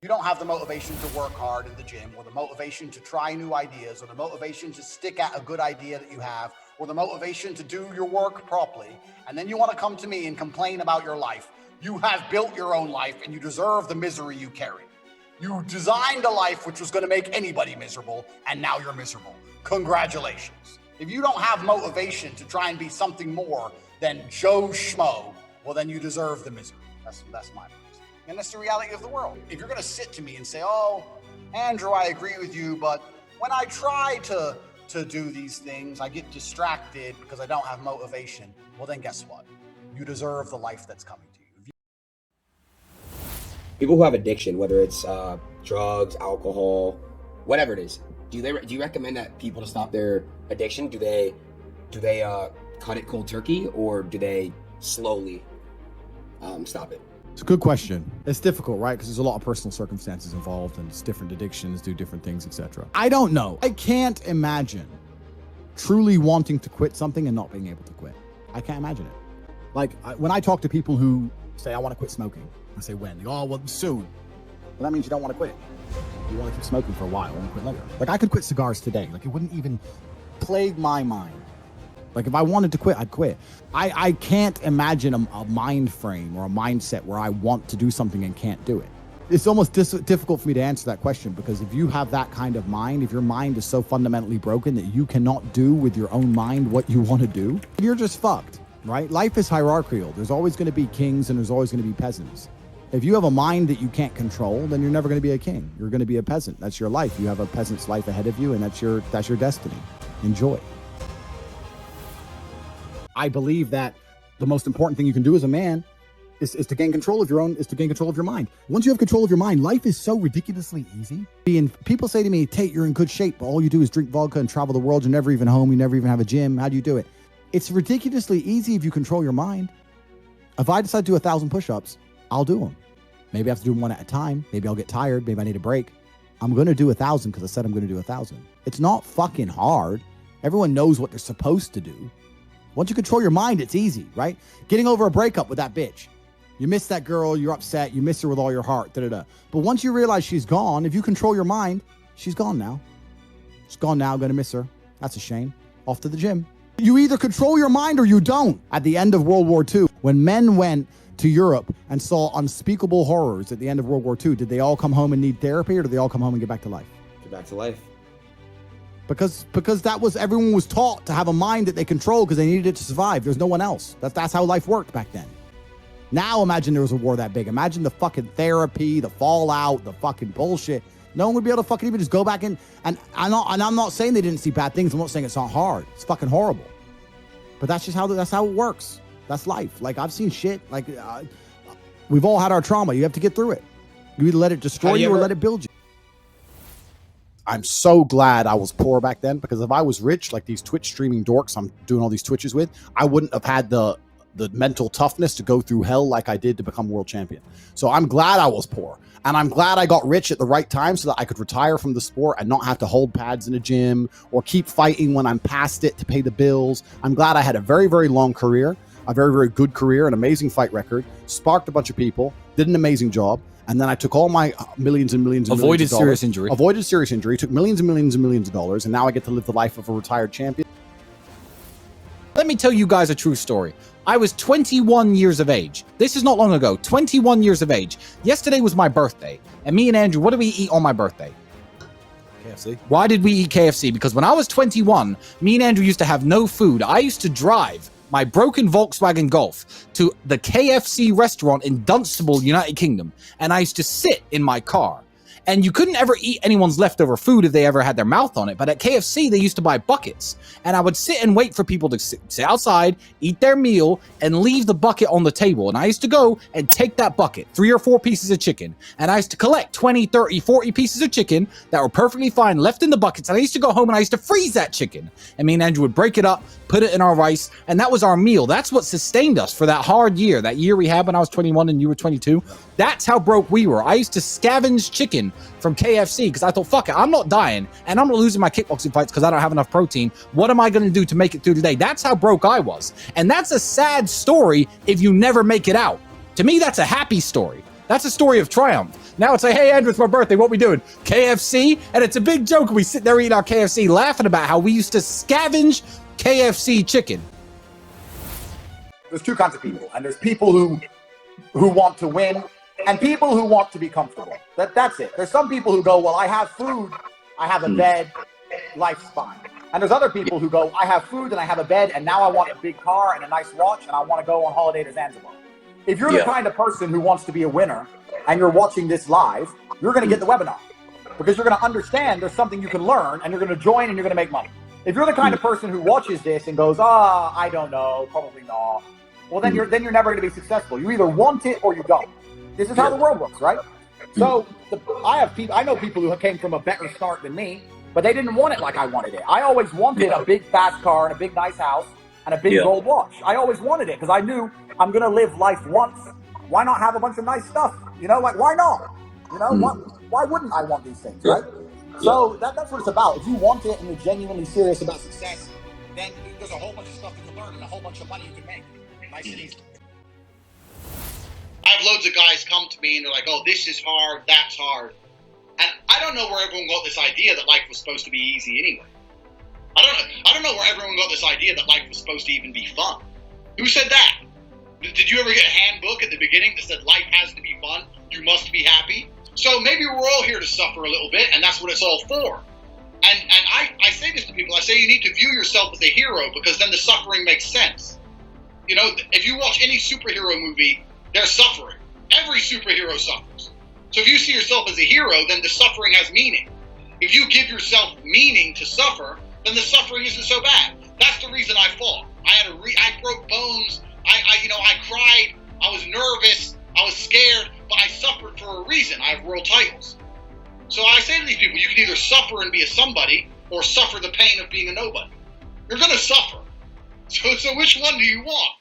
You don't have the motivation to work hard in the gym, or the motivation to try new ideas, or the motivation to stick at a good idea that you have, or the motivation to do your work properly, and then you want to come to me and complain about your life. You have built your own life, and you deserve the misery you carry. You designed a life which was going to make anybody miserable, and now you're miserable. Congratulations. If you don't have motivation to try and be something more than Joe Schmo, well, then you deserve the misery. That's my point. And that's the reality of the world. If you're going to sit to me and say, oh, Andrew, I agree with you, but when I try to do these things, I get distracted because I don't have motivation. Well, then guess what? You deserve the life that's coming to you. People who have addiction, whether it's drugs, alcohol, whatever it is, do you recommend that people to stop their addiction? Do they cut it cold turkey, or do they slowly stop it? It's a good question. It's difficult, right? Because there's a lot of personal circumstances involved, and it's different addictions do different things, etc. I don't know. I can't imagine truly wanting to quit something and not being able to quit. I can't imagine it. Like when I talk to people who say, I want to quit smoking, I say, when? They go, oh, well, soon. Well, that means you don't want to quit. You want to keep smoking for a while and quit later. Like I could quit cigars today. Like it wouldn't even plague my mind. Like if I wanted to quit, I'd quit. I can't imagine a mind frame or a mindset where I want to do something and can't do it. It's almost difficult for me to answer that question, because if you have that kind of mind, if your mind is so fundamentally broken that you cannot do with your own mind what you want to do, you're just fucked, right? Life is hierarchical. There's always going to be kings and there's always going to be peasants. If you have a mind that you can't control, then you're never going to be a king. You're going to be a peasant. That's your life. You have a peasant's life ahead of you, and that's your destiny. Enjoy. I believe that the most important thing you can do as a man is to gain control of your mind. Once you have control of your mind, life is so ridiculously easy. And people say to me, Tate, you're in good shape, but all you do is drink vodka and travel the world. You're never even home. You never even have a gym. How do you do it? It's ridiculously easy if you control your mind. If I decide to do 1,000 push-ups, I'll do them. Maybe I have to do them one at a time. Maybe I'll get tired. Maybe I need a break. I'm going to do 1,000 because I said I'm going to do 1,000. It's not fucking hard. Everyone knows what they're supposed to do. Once you control your mind, it's easy, right? Getting over a breakup with that bitch. You miss that girl, you're upset, you miss her with all your heart, da-da-da. But once you realize she's gone, if you control your mind, she's gone now. She's gone now, gonna miss her. That's a shame. Off to the gym. You either control your mind or you don't. At the end of World War II, when men went to Europe and saw unspeakable horrors at the end of World War II, did they all come home and need therapy, or did they all come home and get back to life? Get back to life. Because everyone was taught to have a mind that they control because they needed it to survive. There's no one else. That's how life worked back then. Now imagine there was a war that big. Imagine the fucking therapy, the fallout, the fucking bullshit. No one would be able to fucking even just go back in. And I'm not saying they didn't see bad things. I'm not saying it's not hard. It's fucking horrible. But that's how it works. That's life. Like I've seen shit. Like we've all had our trauma. You have to get through it. You either let it destroy you or let it build you. I'm so glad I was poor back then, because if I was rich, like these Twitch streaming dorks I'm doing all these Twitches with, I wouldn't have had the mental toughness to go through hell like I did to become world champion. So I'm glad I was poor, and I'm glad I got rich at the right time so that I could retire from the sport and not have to hold pads in a gym or keep fighting when I'm past it to pay the bills. I'm glad I had a very, very long career, a very, very good career, an amazing fight record, sparked a bunch of people, did an amazing job. And then I took all my millions and millions and avoided serious injury, took millions and millions and millions of dollars, and now I get to live the life of a retired champion. Let me tell you guys a true story. I was 21 years of age. This is not long ago. 21 years of age. Yesterday was my birthday. And me and Andrew, what did we eat on my birthday? KFC. Why did we eat KFC? Because when I was 21, me and Andrew used to have no food. I used to drive my broken Volkswagen Golf to the KFC restaurant in Dunstable, United Kingdom. And I used to sit in my car. And you couldn't ever eat anyone's leftover food if they ever had their mouth on it. But at KFC, they used to buy buckets. And I would sit and wait for people to sit outside, eat their meal, and leave the bucket on the table. And I used to go and take that bucket, 3 or 4 pieces of chicken. And I used to collect 20, 30, 40 pieces of chicken that were perfectly fine left in the buckets. And I used to go home and I used to freeze that chicken. And me and Andrew would break it up, put it in our rice. And that was our meal. That's what sustained us for that hard year. That year we had when I was 21 and you were 22. That's how broke we were. I used to scavenge chicken from KFC because I thought, fuck it, I'm not dying and I'm not losing my kickboxing fights because I don't have enough protein. What am I going to do to make it through the day? That's how broke I was. And that's a sad story if you never make it out. To me, that's a happy story That's a story of triumph. Now it's like, hey, Andrew, it's my birthday. What we doing? KFC? And it's a big joke. We sit there eating our KFC, laughing about how we used to scavenge KFC chicken. There's two kinds of people, and there's people who want to win, and people who want to be comfortable. That's it. There's some people who go, well, I have food, I have a bed, life's fine. And there's other people who go, I have food and I have a bed, and now I want a big car and a nice watch, and I want to go on holiday to Zanzibar. If you're the kind of person who wants to be a winner and you're watching this live, you're going to get the webinar because you're going to understand there's something you can learn, and you're going to join and you're going to make money. If you're the kind of person who watches this and goes, I don't know, probably not, well, then you're never going to be successful. You either want it or you don't. This is how the world works, right? So I know people who came from a better start than me, but they didn't want it like I wanted it. I always wanted a big fast car and a big nice house and a big gold watch. I always wanted it because I knew I'm going to live life once. Why not have a bunch of nice stuff? You know, like, why not? You know, why wouldn't I want these things, right? So that's what it's about. If you want it and you're genuinely serious about success, then there's a whole bunch of stuff you can learn and a whole bunch of money you can make. Nice and easy. I have loads of guys come to me and they're like, oh, this is hard, that's hard. And I don't know where everyone got this idea that life was supposed to be easy anyway. I don't know where everyone got this idea that life was supposed to even be fun. Who said that? Did you ever get a handbook at the beginning that said life has to be fun, you must be happy? So maybe we're all here to suffer a little bit, and that's what it's all for. And I say this to people, I say you need to view yourself as a hero because then the suffering makes sense. You know, if you watch any superhero movie, they're suffering. Every superhero suffers. So if you see yourself as a hero, then the suffering has meaning. If you give yourself meaning to suffer, then the suffering isn't so bad. That's the reason I fought. I broke bones. I cried. I was nervous. I was scared, but I suffered for a reason. I have world titles. So I say to these people, you can either suffer and be a somebody or suffer the pain of being a nobody. You're going to suffer. So which one do you want?